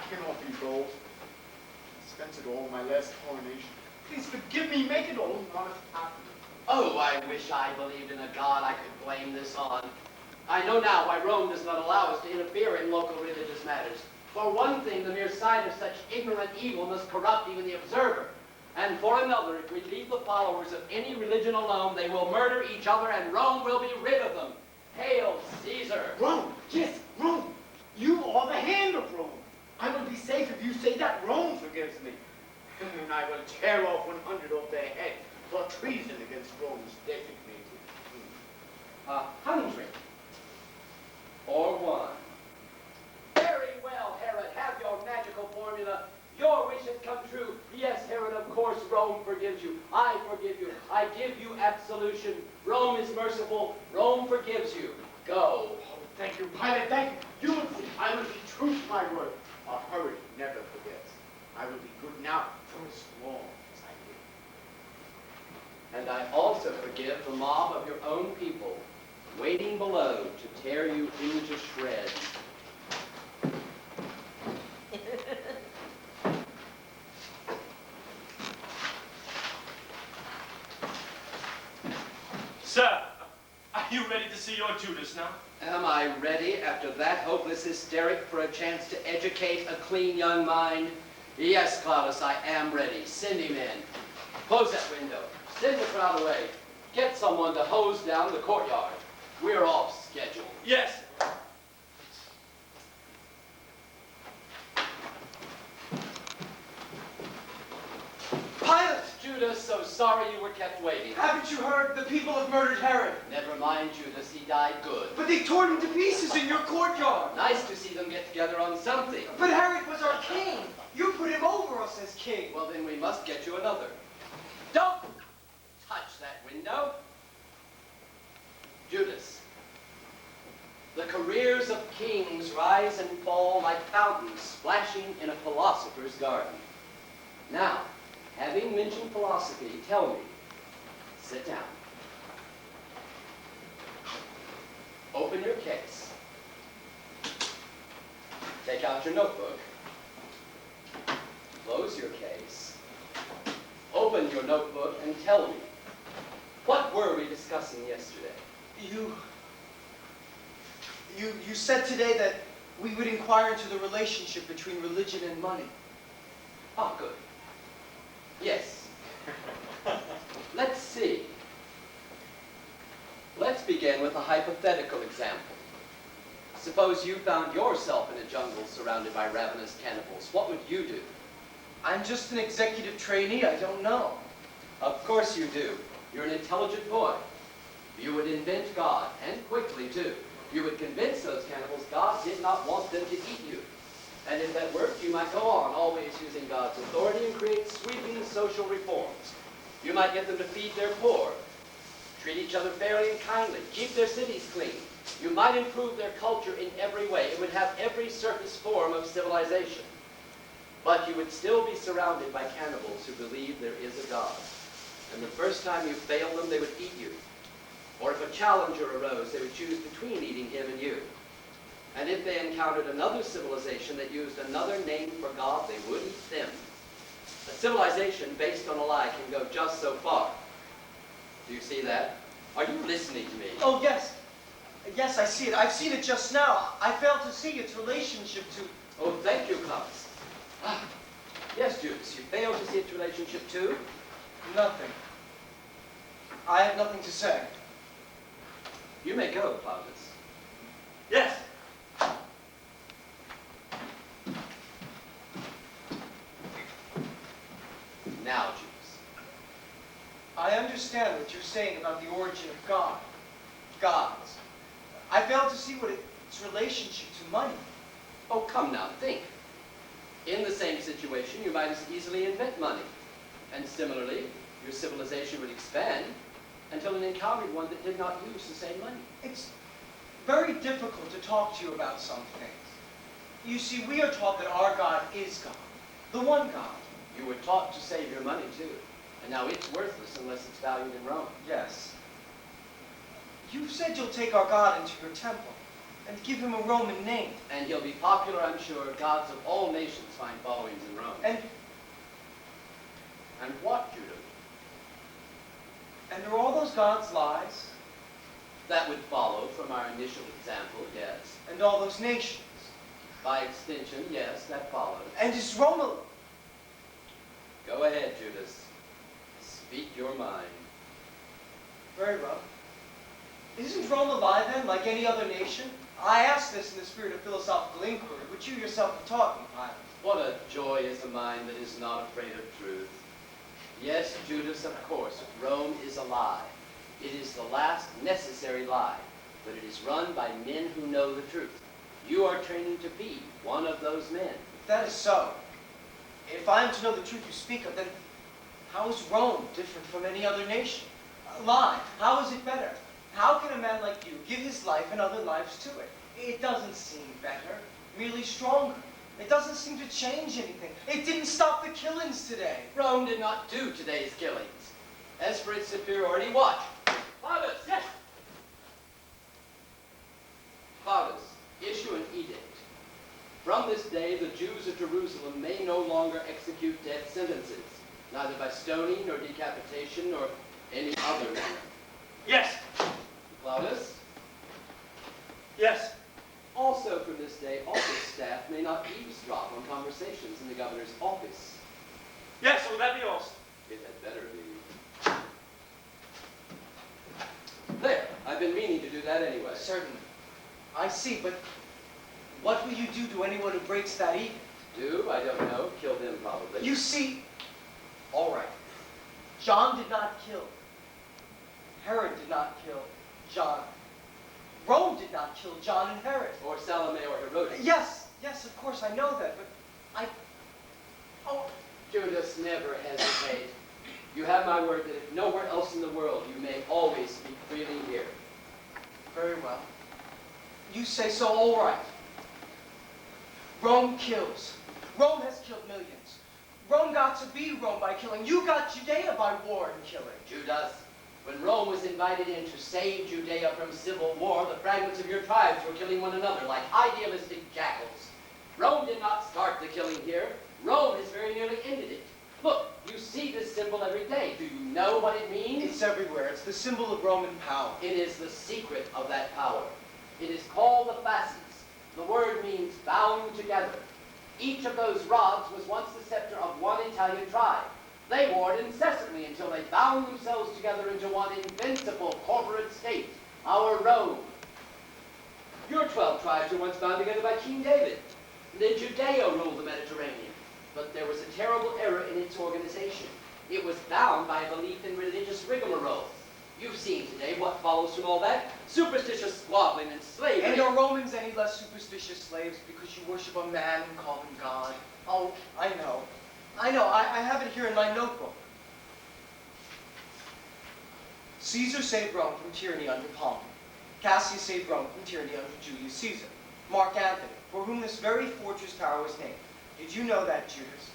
cannot be bold. I spent it all in my last coronation. Please forgive me, make it all not happen. Oh, I wish I believed in a God I could blame this on. I know now why Rome does not allow us to interfere in local religious matters. For one thing, the mere sight of such ignorant evil must corrupt even the observer. And for another, if we leave the followers of any religion alone, they will murder each other and Rome will be rid of them. Hail Caesar! Rome! Yes, Rome! You are the hand of Rome. I will be safe if you say that Rome forgives me. And I will tear off 100 of their heads for treason against Rome's designated king. Honey drink. Or wine. Very well, Herod, have your magical formula. Your wish has come true. Yes, Herod, of course, Rome forgives you. I forgive you. I give you absolution. Rome is merciful. Rome forgives you. Go. Oh, thank you, Pilate, thank you. You will see. I will be true to my word. Herod never forgets. I will be good now for as long as I live. And I also forgive the mob of your own people waiting below to tear you into shreds. Sir, are you ready to see your Judas now? Am I ready after that hopeless hysteric for a chance to educate a clean young mind? Yes, Claudius, I am ready. Send him in. Close that window. Send the crowd away. Get someone to hose down the courtyard. We're off schedule. Yes. Pilate! Judas, so sorry you were kept waiting. Haven't you heard? The people have murdered Herod. Never mind, Judas, he died good. But they tore him to pieces in your courtyard. Nice to see them get together on something. But Herod was our king. You put him over us as king. Well, then we must get you another. Don't touch that window. Judas, the careers of kings rise and fall like fountains splashing in a philosopher's garden. Now, having mentioned philosophy, tell me, sit down. Open your case. Take out your notebook. Close your case. Open your notebook and tell me, what were we discussing yesterday? You said today that we would inquire into the relationship between religion and money. Ah, good. Yes. Let's see. Let's begin with a hypothetical example. Suppose you found yourself in a jungle surrounded by ravenous cannibals. What would you do? I'm just an executive trainee. I don't know. Of course you do. You're an intelligent boy. You would invent God, and quickly too. You would convince those cannibals God did not want them to eat you. And if that worked, you might go on, always using God's authority and create sweeping social reforms. You might get them to feed their poor, treat each other fairly and kindly, keep their cities clean. You might improve their culture in every way. It would have every surface form of civilization. But you would still be surrounded by cannibals who believe there is a God. And the first time you failed them, they would eat you. Or if a challenger arose, they would choose between eating him and you. And if they encountered another civilization that used another name for God, they would eat them. A civilization based on a lie can go just so far. Do you see that? Are you listening to me? Oh, yes. Yes, I see it. I've seen it just now. I failed to see its relationship to... Oh, thank you, Klaus. Ah, yes, Judas, you failed to see its relationship to? Nothing. I have nothing to say. You may go, Claudius. Yes. Now, Judas. I understand what you're saying about the origin of God. Gods. I failed to see what its relationship to money. Oh, come now, think. In the same situation, you might as easily invent money. And similarly, your civilization would expand until it encountered one that did not use the same money. It's very difficult to talk to you about some things. You see, we are taught that our God is God, the one God. You were taught to save your money, too. And now it's worthless unless it's valued in Rome. Yes. You've said you'll take our God into your temple. and give him a Roman name. And he'll be popular, I'm sure. Gods of all nations find followings in Rome. And what, Judas? are all those gods lies? That would follow from our initial example, yes. And all those nations? By extension, yes, that follows. And is Rome a... Go ahead, Judas. Speak your mind. Very well. Isn't Rome a lie then, like any other nation? I ask this in the spirit of philosophical inquiry, which you yourself have taught me, Pilate. What a joy is a mind that is not afraid of truth. Yes, Judas, of course, Rome is a lie. It is the last necessary lie, but it is run by men who know the truth. You are training to be one of those men. If that is so, if I am to know the truth you speak of, then how is Rome different from any other nation? A lie. How is it better? How can a man like you give his life and other lives to it? It doesn't seem better, merely stronger. It doesn't seem to change anything. It didn't stop the killings today. Rome did not do today's killings. As for its superiority, watch. Fathers, yes! Fathers, issue an edict. From this day, the Jews of Jerusalem may no longer execute death sentences, neither by stoning nor decapitation nor any other manner. Yes. Claudius? Yes. Also from this day, office staff may not eavesdrop on conversations in the governor's office. Yes, will that be all? It had better be. There, I've been meaning to do that anyway. Certainly. I see, but what will you do to anyone who breaks that edict? Do? I don't know. Kill them, probably. You see, all right. John did not kill. Herod did not kill John. Rome did not kill John and Herod. Or Salome or Herodias. Yes, of course, I know that, but oh, Judas, never hesitate. You have my word that if nowhere else in the world, you may always speak freely here. very well. You say so, all right. Rome kills. Rome has killed millions. Rome got to be Rome by killing. You got Judea by war and killing. Judas, when Rome was invited in to save Judea from civil war, the fragments of your tribes were killing one another like idealistic jackals. Rome did not start the killing here. Rome has very nearly ended it. Look, you see this symbol every day. Do you know what it means? It's everywhere. It's the symbol of Roman power. It is the secret of that power. It is called the fasces. The word means bound together. Each of those rods was once the scepter of one Italian tribe. They wore it incessantly until they bound themselves together into one invincible corporate state, our Rome. Your 12 tribes were once bound together by King David. Then Judea ruled the Mediterranean. But there was a terrible error in its organization. It was bound by a belief in religious rigmarole. You've seen today what follows from all that. Superstitious squabbling and slavery. And are Romans any less superstitious slaves because you worship a man and call him God? Oh, I know. I have it here in my notebook. Caesar saved Rome from tyranny under Pompey. Cassius saved Rome from tyranny under Julius Caesar. Mark Antony, for whom this very fortress tower was named. Did you know that, Judas?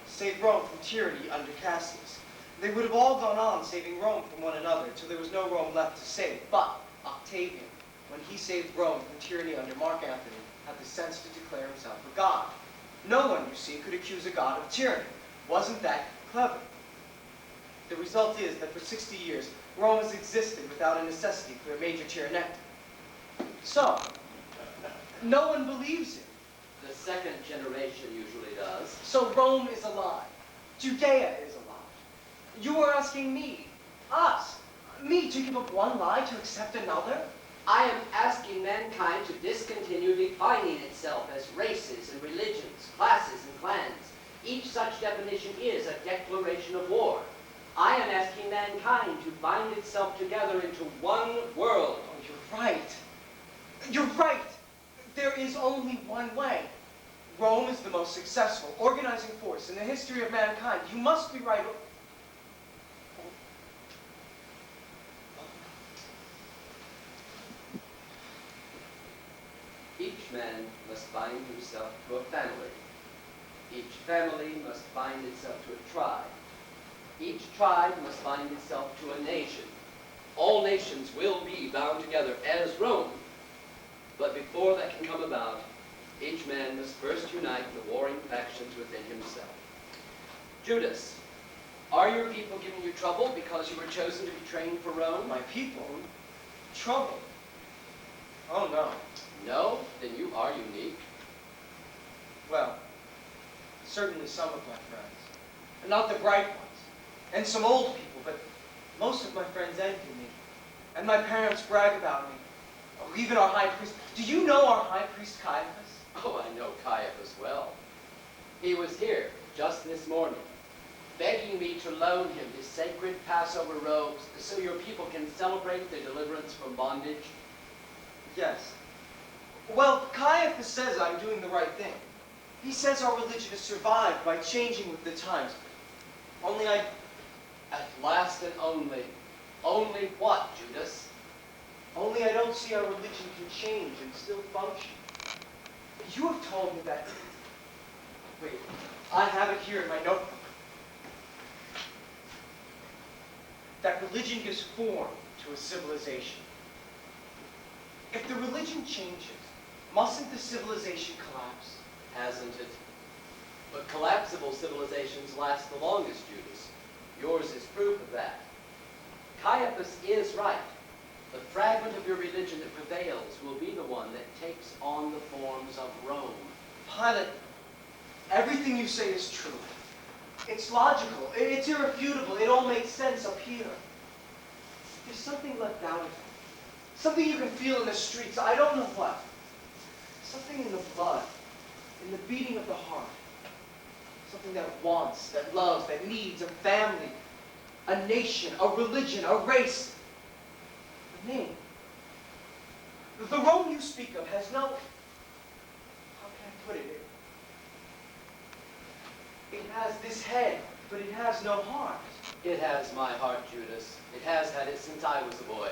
Saved Rome from tyranny under Cassius. They would have all gone on saving Rome from one another until there was no Rome left to save. But Octavian, when he saved Rome from tyranny under Mark Antony, had the sense to declare himself a god. No one, you see, could accuse a god of tyranny. Wasn't that clever? The result is that for 60 years, Rome has existed without a necessity for a major tyrannectomy. So, no one believes it. The second generation usually does. So Rome is a lie. Judea is a lie. You are asking me, us, me to give up one lie to accept another? I am asking mankind to discontinue defining itself as races and religions, classes and clans. Each such definition is a declaration of war. I am asking mankind to bind itself together into one world. Oh, you're right. You're right. There is only one way. Rome is the most successful organizing force in the history of mankind. You must be right. Each man must bind himself to a family. Each family must bind itself to a tribe. Each tribe must bind itself to a nation. All nations will be bound together as Rome. But before that can come about, each man must first unite the warring factions within himself. Judas, are your people giving you trouble because you were chosen to be trained for Rome? My people? Trouble? Oh, no. No? Then you are unique. Well, certainly some of my friends. And not the bright ones. And some old people, but most of my friends envy me. And my parents brag about me. Oh, even our high priest. Do you know our high priest Caiaphas? Oh, I know Caiaphas well. He was here just this morning, begging me to loan him his sacred Passover robes so your people can celebrate their deliverance from bondage. Yes. Well, Caiaphas says I'm doing the right thing. He says our religion has survived by changing with the times. Only At last and only. Only what, Judas? Only I don't see our religion can change and still function. You have told me that. Wait, I have it here in my notebook. That religion gives form to a civilization. If the religion changes, mustn't the civilization collapse? Hasn't it? But collapsible civilizations last the longest, Judas. Yours is proof of that. Caiaphas is right. The fragment of your religion that prevails will be the one that takes on the forms of Rome. Pilate, everything you say is true. It's logical. It's irrefutable. It all makes sense up here. There's something left out of it. Something you can feel in the streets. I don't know what. Something in the blood, in the beating of the heart. Something that wants, that loves, that needs a family, a nation, a religion, a race, a name. The Rome you speak of has no, how can I put it? It has this head, but it has no heart. It has my heart, Judas. It has had it since I was a boy.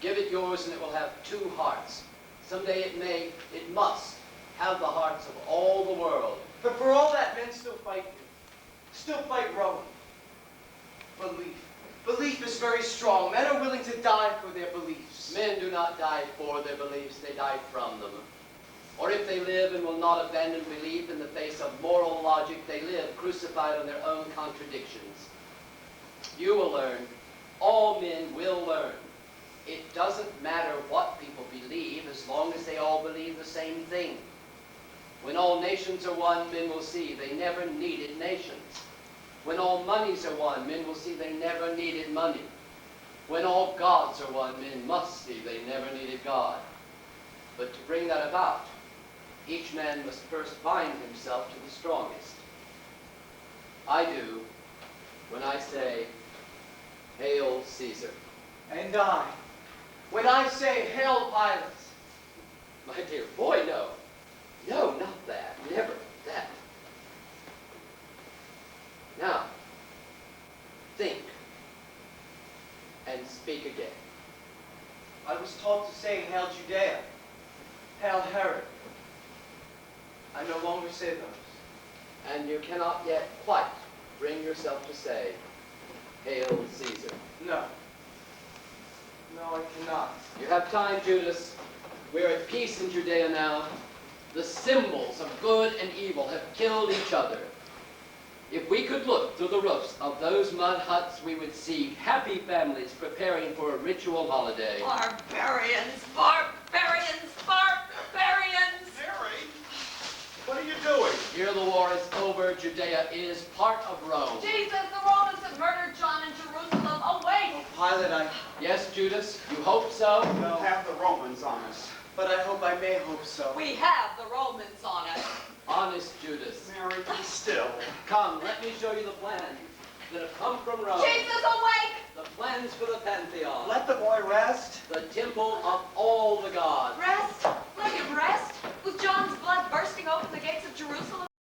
Give it yours and it will have two hearts. Someday it must have the hearts of all the world. But for all that, men still fight you. Still fight Rome. Belief. Belief is very strong. Men are willing to die for their beliefs. Men do not die for their beliefs, they die from them. Or if they live and will not abandon belief in the face of moral logic, they live crucified on their own contradictions. You will learn. All men will learn. It doesn't matter what people believe as long as they all believe the same thing. When all nations are one, men will see they never needed nations. When all monies are one, men will see they never needed money. When all gods are one, men must see they never needed God. But to bring that about, each man must first bind himself to the strongest. I do when I say, Hail Caesar. And I, when I say, Hail Pilate. My dear boy, no. No, not that. Never that. Now, think and speak again. I was taught to say, Hail Judea. Hail Herod. I no longer say those. And you cannot yet quite bring yourself to say, Hail Caesar. No. No, I cannot. You have time, Judas. We're at peace in Judea now. The symbols of good and evil have killed each other. If we could look through the roofs of those mud huts, we would see happy families preparing for a ritual holiday. Barbarians! Barbarians! Barbarians! Mary, what are you doing? Here the war is over. Judea is part of Rome. Jesus, the Romans have murdered John in Jerusalem. Awake! Pilate, Yes, Judas, you hope so? We'll have the Romans on us. but I hope I may hope so. We have the Romans on us. Honest Judas. Mary, be still. Come, let me show you the plans that have come from Rome. Jesus, awake! The plans for the Pantheon. Let the boy rest. The temple of all the gods. Rest